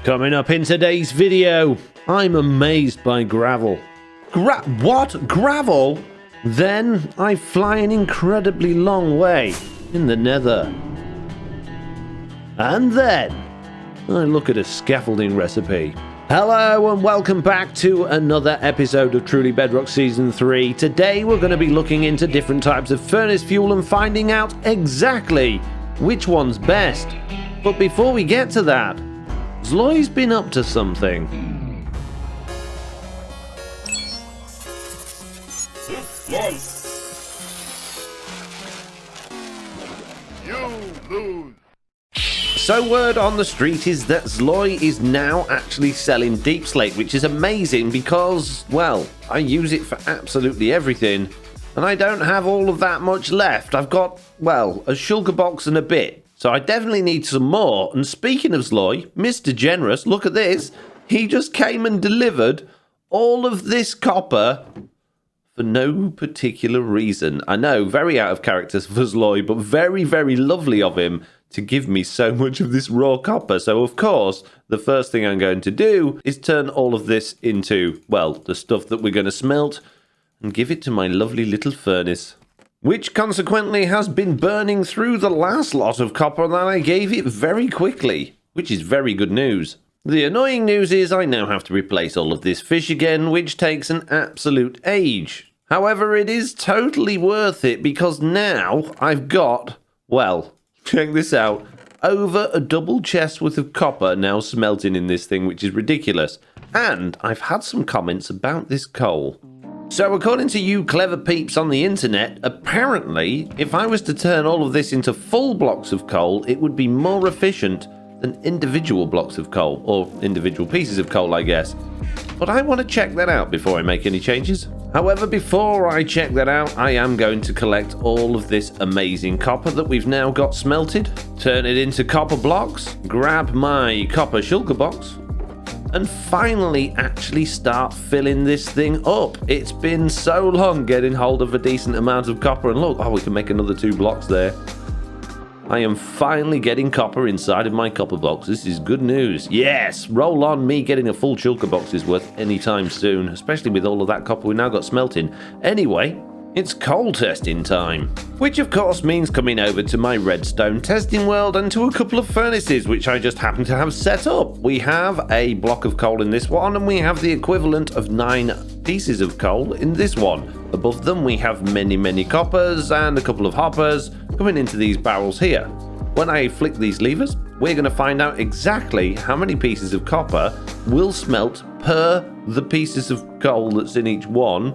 Coming up in today's video, I'm amazed by gravel. What? Gravel? Then I fly an incredibly long way in the nether. And then I look at a scaffolding recipe. Hello and welcome back to another episode of Truly Bedrock Season 3. Today we're going to be looking into different types of furnace fuel and finding out exactly which one's best. But before we get to that, Zloy's been up to something. You lose. So word on the street is that Zloy is now actually selling deep slate, which is amazing because, well, I use it for absolutely everything, and I don't have all of that much left. I've got, well, a shulker box and a bit, so I definitely need some more. And speaking of Zloy, Mr. Generous, look at this. He just came and delivered all of this copper for no particular reason. I know, very out of character for Zloy, but very, very lovely of him to give me so much of this raw copper. So, of course, the first thing I'm going to do is turn all of this into, well, the stuff that we're going to smelt and give it to my lovely little furnace, which consequently has been burning through the last lot of copper that I gave it very quickly, which is very good news. The annoying news is I now have to replace all of this fish again, which takes an absolute age. However, it is totally worth it because now I've got, well, check this out, over a double chest worth of copper now smelting in this thing, which is ridiculous. And I've had some comments about this coal. So according to you clever peeps on the internet, apparently if I was to turn all of this into full blocks of coal, it would be more efficient than individual blocks of coal, or individual pieces of coal, I guess. But I want to check that out before I make any changes. However, before I check that out, I am going to collect all of this amazing copper that we've now got smelted, turn it into copper blocks, grab my copper shulker box, and finally actually start filling this thing up. It's been so long getting hold of a decent amount of copper, and look, oh, we can make another 2 blocks there. I am finally getting copper inside of my copper box. This is good news. Yes, roll on me getting a full shulker box is worth anytime soon, especially with all of that copper we now got smelting. Anyway, it's coal testing time, which of course means coming over to my redstone testing world and to a couple of furnaces which I just happen to have set up. We have a block of coal in this one and we have the equivalent of 9 pieces of coal in this one. Above them we have many coppers and a couple of hoppers coming into these barrels here. When I flick these levers, we're going to find out exactly how many pieces of copper will smelt per the pieces of coal that's in each one,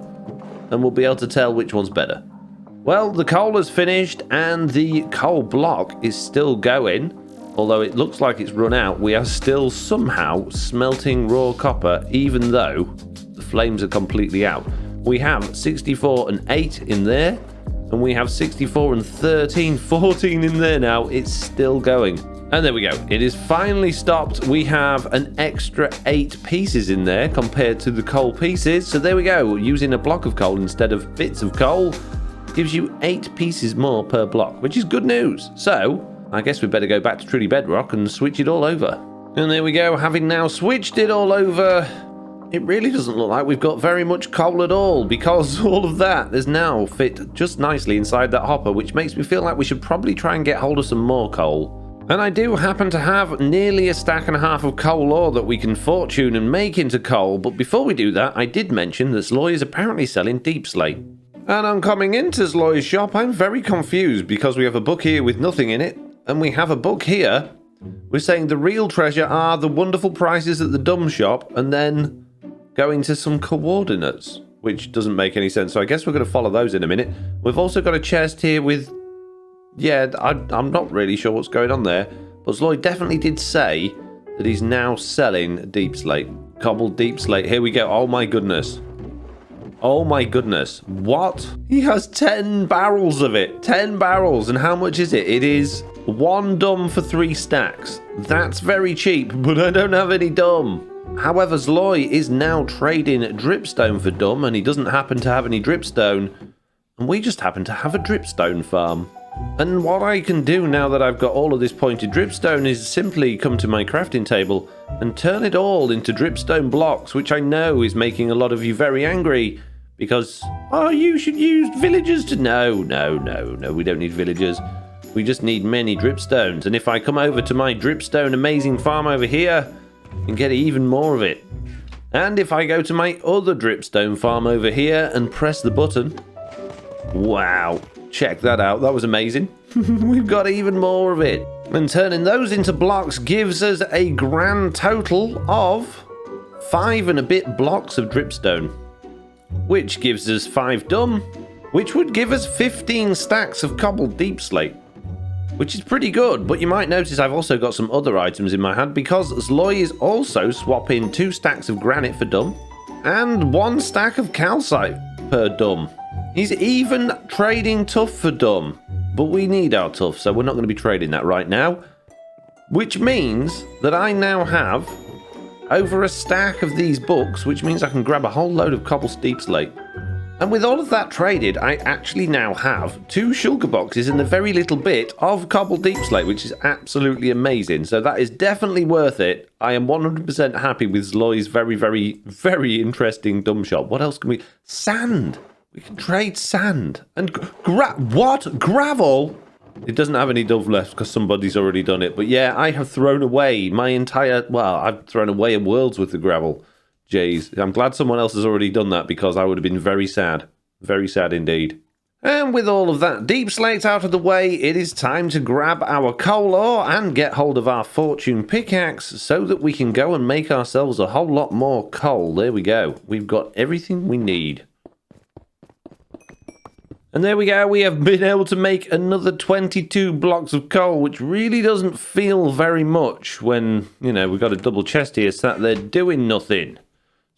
and we'll be able to tell which one's better. Well, the coal is finished and the coal block is still going. Although it looks like it's run out, we are still somehow smelting raw copper even though the flames are completely out. We have 64 and 8 in there, and we have 64 and 13, 14 in there now. It's still going. And there we go. It is finally stopped. We have an extra 8 pieces in there compared to the coal pieces. So there we go. Using a block of coal instead of bits of coal gives you 8 pieces more per block, which is good news. So I guess we better go back to Truly Bedrock and switch it all over. And there we go. Having now switched it all over, it really doesn't look like we've got very much coal at all, because all of that is now fit just nicely inside that hopper, which makes me feel like we should probably try and get hold of some more coal. And I do happen to have nearly a stack and a half of coal ore that we can fortune and make into coal, but before we do that, I did mention that Zloy is apparently selling deep slate. And on coming into Zloy's shop, I'm very confused because we have a book here with nothing in it, and we have a book here. We're saying the real treasure are the wonderful prices at the dumb shop, and then going to some coordinates, which doesn't make any sense. So I guess we're going to follow those in a minute. We've also got a chest here with, yeah, I'm not really sure what's going on there, but Zloy definitely did say that he's now selling deep slate, cobbled deep slate. Here we go. Oh my goodness. Oh my goodness. What? He has 10 barrels of it. 10 barrels. And how much is it? It is 1 dumb for 3 stacks. That's very cheap, but I don't have any dumb. However, Zloy is now trading dripstone for dumb, and he doesn't happen to have any dripstone, and we just happen to have a dripstone farm. And what I can do now that I've got all of this pointed dripstone is simply come to my crafting table and turn it all into dripstone blocks, which I know is making a lot of you very angry because, oh, you should use villagers to... No, we don't need villagers. We just need many dripstones. And if I come over to my dripstone amazing farm over here, I can get even more of it. And if I go to my other dripstone farm over here and press the button, wow, check that out. That was amazing. We've got even more of it. And turning those into blocks gives us a grand total of 5 and a bit blocks of dripstone, which gives us 5 dumb, which would give us 15 stacks of cobbled deep slate, which is pretty good. But you might notice I've also got some other items in my hand because Zloy is also swapping 2 stacks of granite for dumb and 1 stack of calcite per dumb. He's even trading tough for dumb, but we need our tough, so we're not going to be trading that right now, which means that I now have over a stack of these books, which means I can grab a whole load of cobbled deep slate. And with all of that traded, I actually now have 2 shulker boxes and a very little bit of cobbled deep slate, which is absolutely amazing. So that is definitely worth it. I am 100% happy with Zloy's very, very, very interesting dumb shop. What else can we... Sand! We can trade sand. And what? Gravel? It doesn't have any dove left because somebody's already done it. But yeah, I have thrown away my entire... Well, I've thrown away a world's worth of gravel. Jeez, I'm glad someone else has already done that because I would have been very sad. Very sad indeed. And with all of that deep slate out of the way, it is time to grab our coal ore and get hold of our fortune pickaxe so that we can go and make ourselves a whole lot more coal. There we go. We've got everything we need. And there we go, we have been able to make another 22 blocks of coal, which really doesn't feel very much when, you know, we've got a double chest here sat there doing nothing.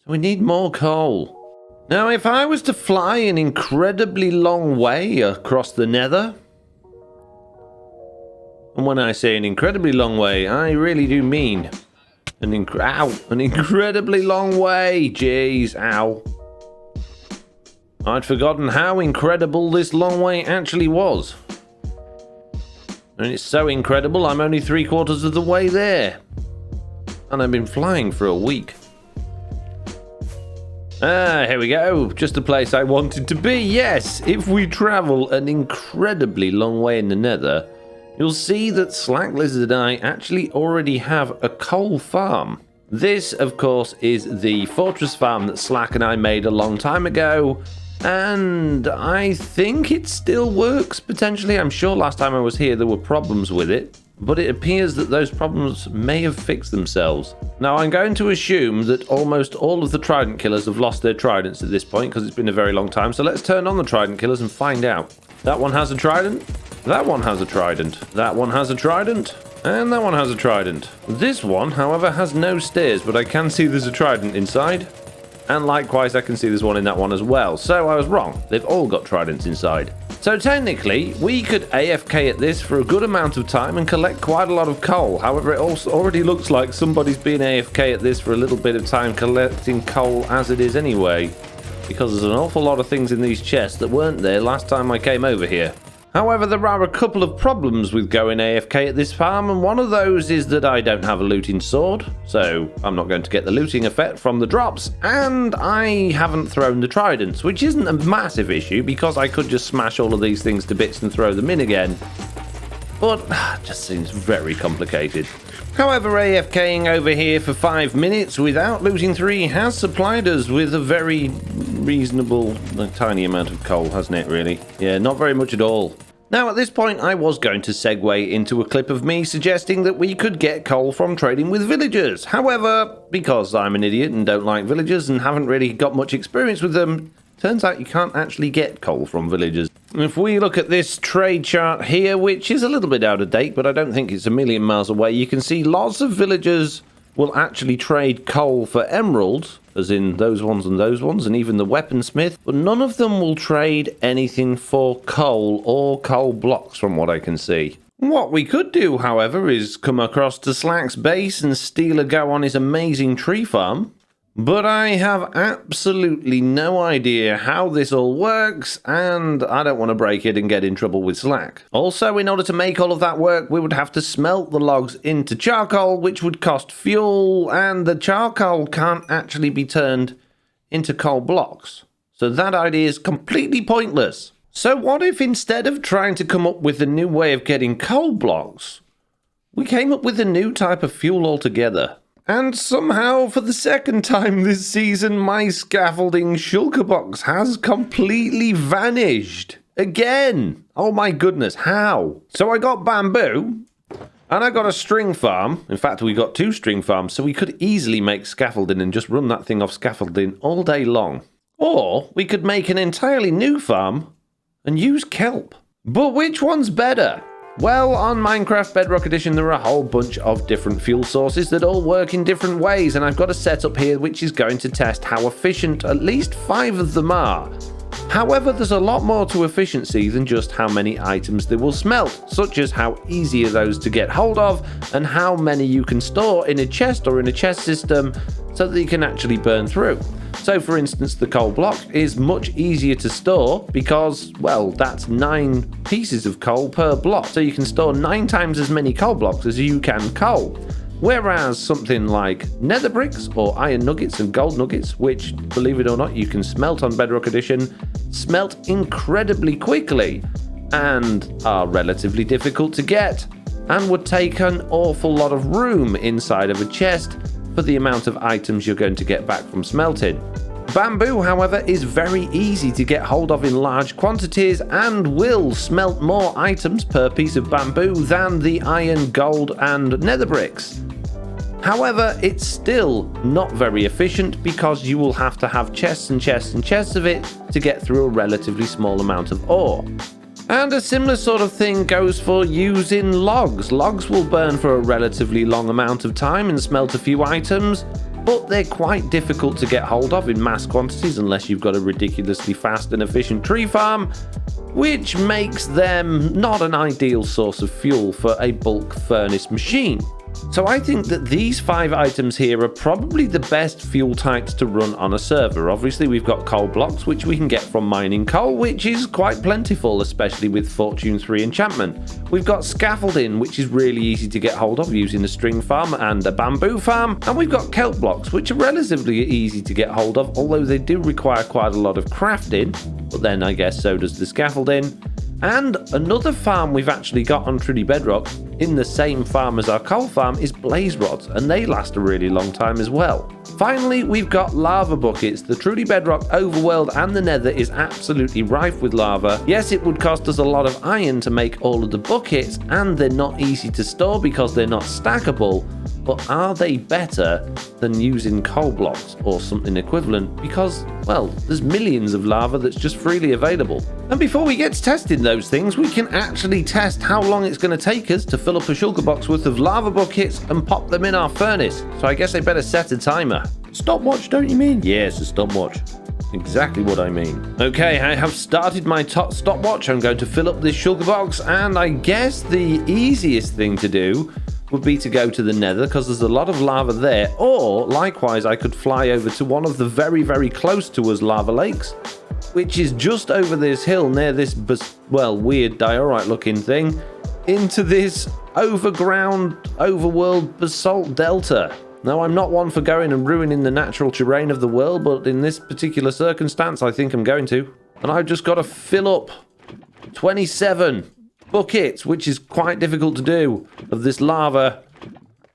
So we need more coal. Now, if I was to fly an incredibly long way across the nether, and when I say an incredibly long way, I really do mean an incredibly long way. Jeez, ow. I'd forgotten how incredible this long way actually was. And it's so incredible, I'm only 3/4 of the way there. And I've been flying for a week. Here we go. Just the place I wanted to be. Yes, if we travel an incredibly long way in the nether, you'll see that Slack Lizard and I actually already have a coal farm. This, of course, is the fortress farm that Slack and I made a long time ago. And I think it still works, potentially. I'm sure last time I was here there were problems with it, but it appears that those problems may have fixed themselves. Now, I'm going to assume that almost all of the trident killers have lost their tridents at this point, because it's been a very long time, so let's turn on the trident killers and find out. That one has a trident, that one has a trident, that one has a trident, and that one has a trident. This one, however, has no stairs, but I can see there's a trident inside. And likewise, I can see there's one in that one as well. So I was wrong. They've all got tridents inside. So technically, we could AFK at this for a good amount of time and collect quite a lot of coal. However, it also already looks like somebody's been AFK at this for a little bit of time collecting coal as it is anyway. Because there's an awful lot of things in these chests that weren't there last time I came over here. However, there are a couple of problems with going AFK at this farm, and one of those is that I don't have a looting sword, so I'm not going to get the looting effect from the drops, and I haven't thrown the tridents, which isn't a massive issue because I could just smash all of these things to bits and throw them in again. But it just seems very complicated. However, AFKing over here for 5 minutes without losing 3 has supplied us with a very reasonable, tiny amount of coal, hasn't it, really? Yeah, not very much at all. Now, at this point, I was going to segue into a clip of me suggesting that we could get coal from trading with villagers. However, because I'm an idiot and don't like villagers and haven't really got much experience with them, turns out you can't actually get coal from villagers. If we look at this trade chart here, which is a little bit out of date, but I don't think it's a million miles away, you can see lots of villagers will actually trade coal for emeralds, as in those ones, and even the weaponsmith, but none of them will trade anything for coal or coal blocks from what I can see. What we could do, however, is come across to Slack's base and steal a go on his amazing tree farm. But I have absolutely no idea how this all works, and I don't want to break it and get in trouble with Slack. Also, in order to make all of that work, we would have to smelt the logs into charcoal, which would cost fuel, and the charcoal can't actually be turned into coal blocks. So that idea is completely pointless. So what if instead of trying to come up with a new way of getting coal blocks, we came up with a new type of fuel altogether? And somehow, for the second time this season, my scaffolding shulker box has completely vanished. Again! Oh my goodness, how? So I got bamboo, and I got a string farm. In fact, we got 2 string farms, so we could easily make scaffolding and just run that thing off scaffolding all day long. Or we could make an entirely new farm and use kelp. But which one's better? Well, on Minecraft Bedrock Edition, there are a whole bunch of different fuel sources that all work in different ways, and I've got a setup here which is going to test how efficient at least 5 of them are. However, there's a lot more to efficiency than just how many items they will smelt, such as how easy are those to get hold of, and how many you can store in a chest or in a chest system so that you can actually burn through. So for instance, the coal block is much easier to store because, well, that's 9 pieces of coal per block. So you can store 9 times as many coal blocks as you can coal. Whereas something like nether bricks or iron nuggets and gold nuggets, which, believe it or not, you can smelt on Bedrock Edition, smelt incredibly quickly and are relatively difficult to get and would take an awful lot of room inside of a chest for the amount of items you're going to get back from smelting. Bamboo, however, is very easy to get hold of in large quantities and will smelt more items per piece of bamboo than the iron, gold, and nether bricks. However, it's still not very efficient because you will have to have chests and chests and chests of it to get through a relatively small amount of ore. And a similar sort of thing goes for using logs. Logs will burn for a relatively long amount of time and smelt a few items, but they're quite difficult to get hold of in mass quantities unless you've got a ridiculously fast and efficient tree farm, which makes them not an ideal source of fuel for a bulk furnace machine. So I think that these 5 items here are probably the best fuel types to run on a server. Obviously, we've got coal blocks, which we can get from mining coal, which is quite plentiful, especially with Fortune 3 enchantment. We've got scaffolding, which is really easy to get hold of using a string farm and a bamboo farm. And we've got kelp blocks, which are relatively easy to get hold of, although they do require quite a lot of crafting. But then I guess so does the scaffolding. And another farm we've actually got on Truly Bedrock in the same farm as our coal farm is blaze rods, and they last a really long time as well. Finally, we've got lava buckets. The Truly Bedrock overworld and the nether is absolutely rife with lava. Yes, it would cost us a lot of iron to make all of the buckets, and they're not easy to store because they're not stackable. But are they better than using coal blocks or something equivalent? Because, well, there's millions of lava that's just freely available. And before we get to testing those things, we can actually test how long it's going to take us to fill up a shulker box worth of lava buckets and pop them in our furnace. So I guess I better set a timer. Stopwatch, don't you mean? Yes, a stopwatch. Exactly what I mean. Okay, I have started my stopwatch. I'm going to fill up this shulker box, and I guess the easiest thing to do would be to go to the nether because there's a lot of lava there, or likewise I could fly over to one of the very, very close to us lava lakes, which is just over this hill near this, well, weird diorite looking thing, into this overworld basalt delta. Now, I'm not one for going and ruining the natural terrain of the world, but in this particular circumstance, I think I'm going to. And I've just got to fill up 27 buckets, which is quite difficult to do, of this lava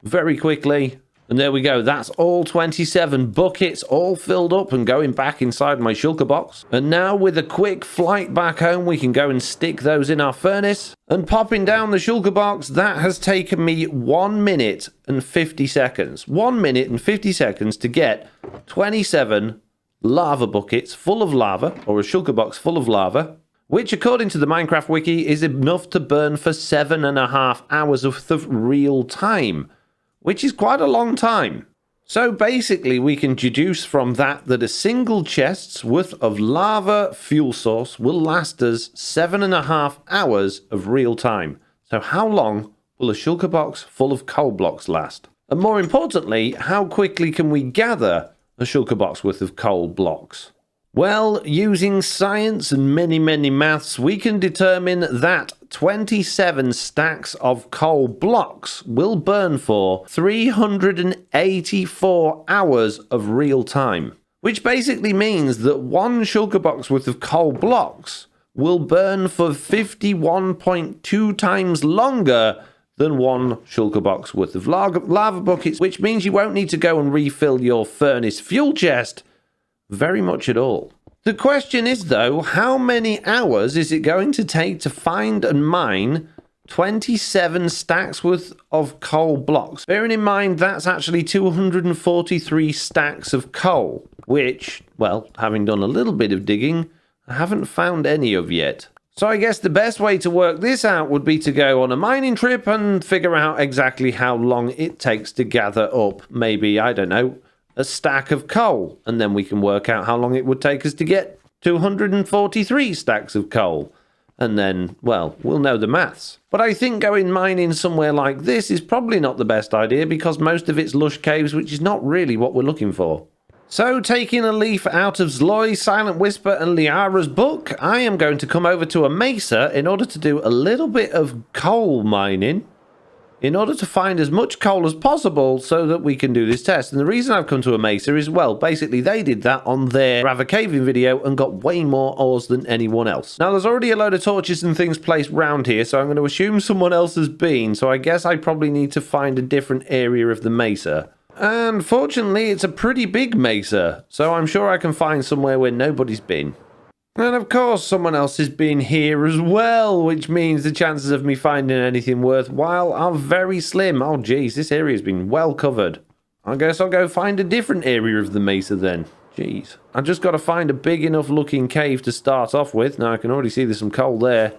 very quickly. And there we go. That's all 27 buckets all filled up and going back inside my shulker box. And now with a quick flight back home, we can go and stick those in our furnace. And popping down the shulker box, that has taken me 1 minute and 50 seconds. 1 minute and 50 seconds to get 27 lava buckets full of lava, or a shulker box full of lava, which according to the Minecraft wiki is enough to burn for 7.5 hours of real time, which is quite a long time. So basically we can deduce from that a single chest's worth of lava fuel source will last us 7.5 hours of real time. So how long will a shulker box full of coal blocks last? And more importantly, how quickly can we gather a shulker box worth of coal blocks? Well, using science and many maths, we can determine that 27 stacks of coal blocks will burn for 384 hours of real time. Which basically means that one shulker box worth of coal blocks will burn for 51.2 times longer than one shulker box worth of lava buckets, which means you won't need to go and refill your furnace fuel chest very much at all. The question is, though, how many hours is it going to take to find and mine 27 stacks worth of coal blocks? Bearing in mind that's actually 243 stacks of coal, which, well, having done a little bit of digging, I haven't found any of yet. So I guess the best way to work this out would be to go on a mining trip and figure out exactly how long it takes to gather up, maybe, I don't know, a stack of coal, and then we can work out how long it would take us to get 243 stacks of coal. And then, well, we'll know the maths. But I think going mining somewhere like this is probably not the best idea because most of it's lush caves, which is not really what we're looking for. So, taking a leaf out of Zloy, Silent Whisper and Liara's book, I am going to come over to a mesa in order to do a little bit of coal mining in order to find as much coal as possible so that we can do this test. And the reason I've come to a mesa is, well, basically they did that on their Rava caving video and got way more ores than anyone else. Now, there's already a load of torches and things placed round here, so I'm going to assume someone else has been, so I guess I probably need to find a different area of the mesa. And fortunately, it's a pretty big mesa, so I'm sure I can find somewhere where nobody's been. And of course, someone else has been here as well, which means the chances of me finding anything worthwhile are very slim. Oh, geez, this area's been well covered. I guess I'll go find a different area of the mesa then. Jeez. I just got to find a big enough looking cave to start off with. Now, I can already see there's some coal there.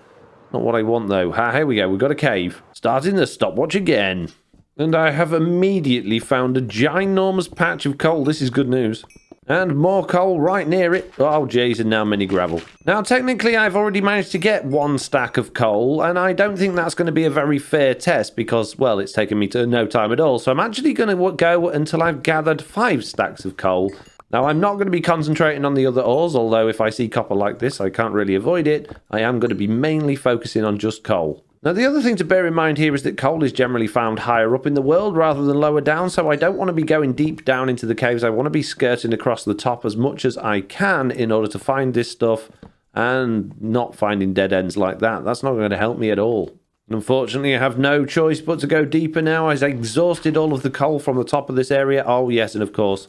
Not what I want, though. Here we go. We've got a cave. Starting the stopwatch again. And I have immediately found a ginormous patch of coal. This is good news. And more coal right near it. Oh, jeez, and now mini gravel. Now, technically, I've already managed to get one stack of coal, and I don't think that's going to be a very fair test because, well, it's taken me to no time at all. So I'm actually going to go until I've gathered 5 stacks of coal. Now, I'm not going to be concentrating on the other ores, although if I see copper like this, I can't really avoid it. I am going to be mainly focusing on just coal. Now, the other thing to bear in mind here is that coal is generally found higher up in the world rather than lower down, so I don't want to be going deep down into the caves. I want to be skirting across the top as much as I can in order to find this stuff and not finding dead ends like that. That's not going to help me at all. Unfortunately, I have no choice but to go deeper now. I've exhausted all of the coal from the top of this area. Oh, yes, and of course,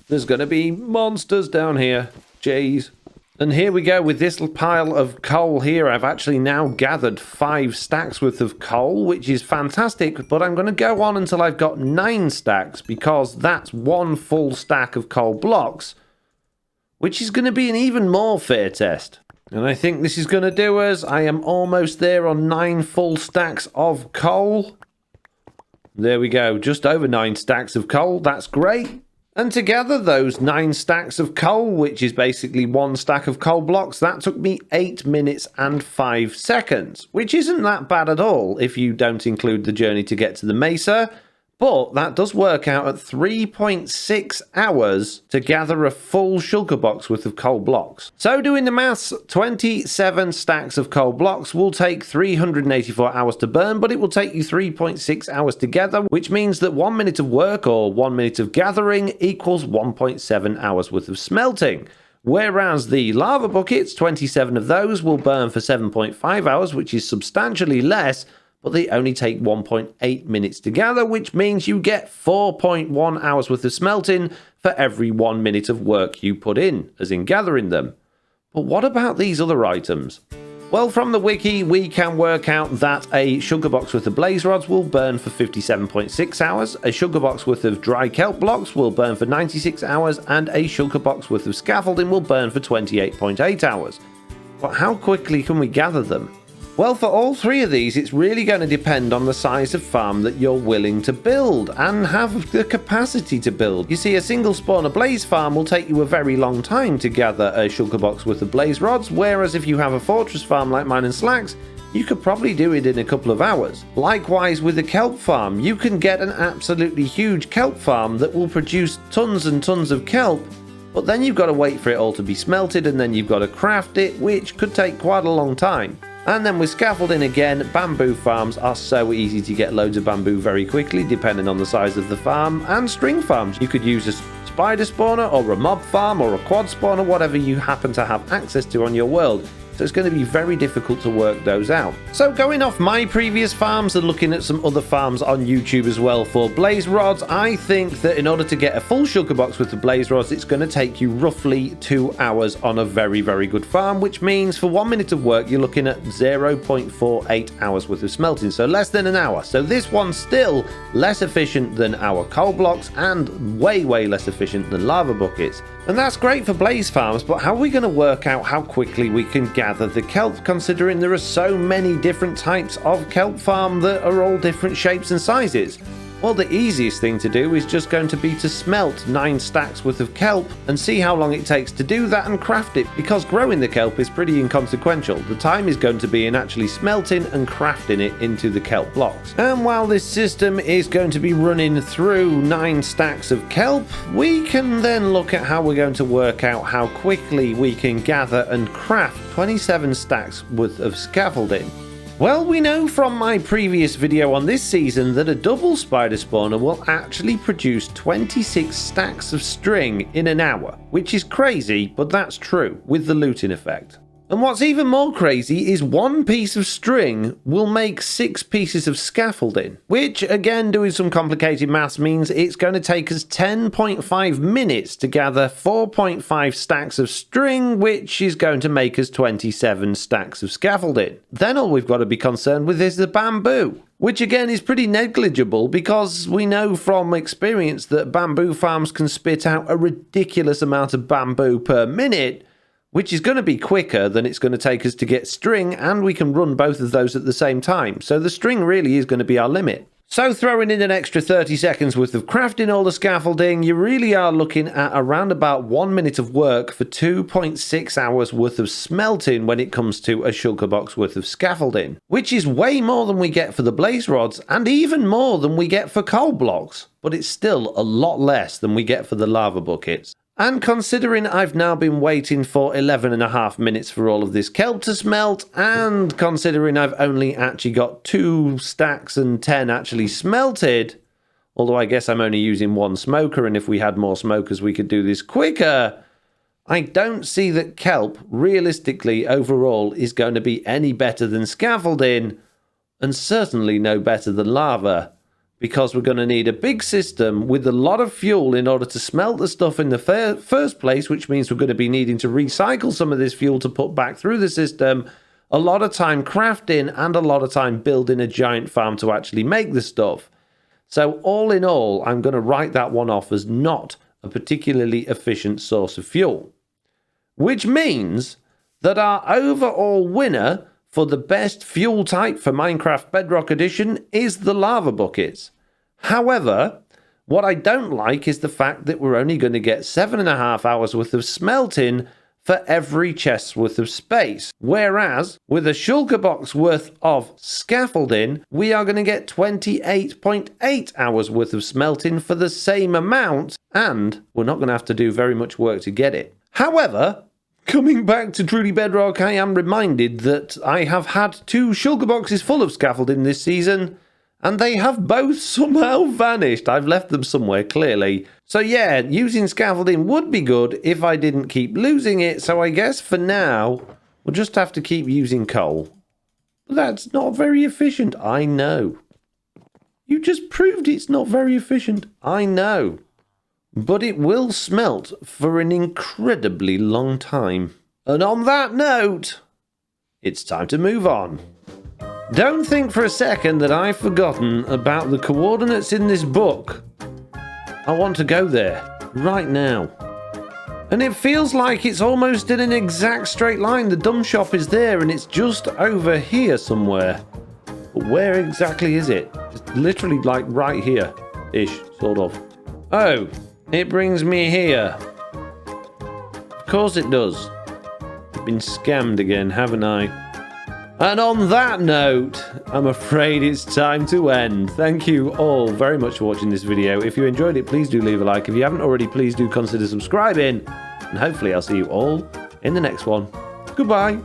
there's going to be monsters down here. Jeez. And here we go with this pile of coal here. I've actually now gathered 5 stacks worth of coal, which is fantastic, but I'm going to go on until I've got 9 stacks because that's one full stack of coal blocks, which is going to be an even more fair test. And I think this is going to do us. I am almost there on 9 full stacks of coal. There we go, just over 9 stacks of coal. That's great. And together, those 9 stacks of coal, which is basically 1 stack of coal blocks, that took me 8 minutes and 5 seconds, which isn't that bad at all if you don't include the journey to get to the mesa. But that does work out at 3.6 hours to gather a full shulker box worth of coal blocks. So doing the maths, 27 stacks of coal blocks will take 384 hours to burn, but it will take you 3.6 hours to gather, which means that 1 minute of work or 1 minute of gathering equals 1.7 hours worth of smelting. Whereas the lava buckets, 27 of those, will burn for 7.5 hours, which is substantially less, but they only take 1.8 minutes to gather, which means you get 4.1 hours worth of smelting for every 1 minute of work you put in, as in gathering them. But what about these other items? Well, from the wiki, we can work out that a sugar box worth of blaze rods will burn for 57.6 hours, a sugar box worth of dry kelp blocks will burn for 96 hours, and a sugar box worth of scaffolding will burn for 28.8 hours. But how quickly can we gather them? Well, for all 3 of these, it's really going to depend on the size of farm that you're willing to build and have the capacity to build. You see, a single spawner blaze farm will take you a very long time to gather a shulker box worth of blaze rods, whereas if you have a fortress farm like mine and Slacks, you could probably do it in a couple of hours. Likewise with a kelp farm, you can get an absolutely huge kelp farm that will produce tons and tons of kelp, but then you've got to wait for it all to be smelted, and then you've got to craft it, which could take quite a long time. And then with scaffolding again, bamboo farms are so easy to get loads of bamboo very quickly, depending on the size of the farm. And string farms, you could use a spider spawner or a mob farm or a quad spawner, whatever you happen to have access to on your world. So it's going to be very difficult to work those out. So going off my previous farms and looking at some other farms on YouTube as well for blaze rods, I think that in order to get a full sugar box with the blaze rods, it's going to take you roughly 2 hours on a very, very good farm, which means for 1 minute of work, you're looking at 0.48 hours worth of smelting, so less than an hour. So this one's still less efficient than our coal blocks and way, way less efficient than lava buckets. And that's great for blaze farms, but how are we going to work out how quickly we can gather the kelp, considering there are so many different types of kelp farm that are all different shapes and sizes? Well, the easiest thing to do is just going to be to smelt 9 stacks worth of kelp and see how long it takes to do that and craft it, because growing the kelp is pretty inconsequential. The time is going to be in actually smelting and crafting it into the kelp blocks. And while this system is going to be running through 9 stacks of kelp, we can then look at how we're going to work out how quickly we can gather and craft 27 stacks worth of scaffolding. Well, we know from my previous video on this season that a double spider spawner will actually produce 26 stacks of string in an hour, which is crazy, but that's true with the looting effect. And what's even more crazy is 1 piece of string will make 6 pieces of scaffolding, which again, doing some complicated maths, means it's going to take us 10.5 minutes to gather 4.5 stacks of string, which is going to make us 27 stacks of scaffolding. Then all we've got to be concerned with is the bamboo, which again is pretty negligible because we know from experience that bamboo farms can spit out a ridiculous amount of bamboo per minute, which is going to be quicker than it's going to take us to get string, and we can run both of those at the same time. So the string really is going to be our limit. So throwing in an extra 30 seconds worth of crafting all the scaffolding, you really are looking at around about 1 minute of work for 2.6 hours worth of smelting when it comes to a shulker box worth of scaffolding, which is way more than we get for the blaze rods and even more than we get for coal blocks, but it's still a lot less than we get for the lava buckets. And considering I've now been waiting for 11.5 minutes for all of this kelp to smelt, and considering I've only actually got 2 stacks and 10 actually smelted, although I guess I'm only using 1 smoker, and if we had more smokers we could do this quicker, I don't see that kelp realistically overall is going to be any better than scaffolding, and certainly no better than lava, because we're going to need a big system with a lot of fuel in order to smelt the stuff in the first place, which means we're going to be needing to recycle some of this fuel to put back through the system, a lot of time crafting, and a lot of time building a giant farm to actually make the stuff. So all in all, I'm going to write that one off as not a particularly efficient source of fuel. Which means that our overall winner for the best fuel type for Minecraft Bedrock Edition is the lava buckets. However, what I don't like is the fact that we're only going to get 7.5 hours worth of smelting for every chest's worth of space. Whereas, with a shulker box worth of scaffolding, we are going to get 28.8 hours worth of smelting for the same amount, and we're not going to have to do very much work to get it. However, coming back to Truly Bedrock, I am reminded that I have had 2 shulker boxes full of scaffolding this season, and they have both somehow vanished. I've left them somewhere, clearly. So yeah, using scaffolding would be good if I didn't keep losing it, so I guess for now, we'll just have to keep using coal. But that's not very efficient, I know. You just proved it's not very efficient, I know. But it will smelt for an incredibly long time. And on that note, it's time to move on. Don't think for a second that I've forgotten about the coordinates in this book. I want to go there right now. And it feels like it's almost in an exact straight line. The dumb shop is there and it's just over here somewhere. But where exactly is it? It's literally like right here-ish, sort of. Oh. It brings me here. Of course it does. I've been scammed again, haven't I? And on that note, I'm afraid it's time to end. Thank you all very much for watching this video. If you enjoyed it, please do leave a like. If you haven't already, please do consider subscribing. And hopefully I'll see you all in the next one. Goodbye.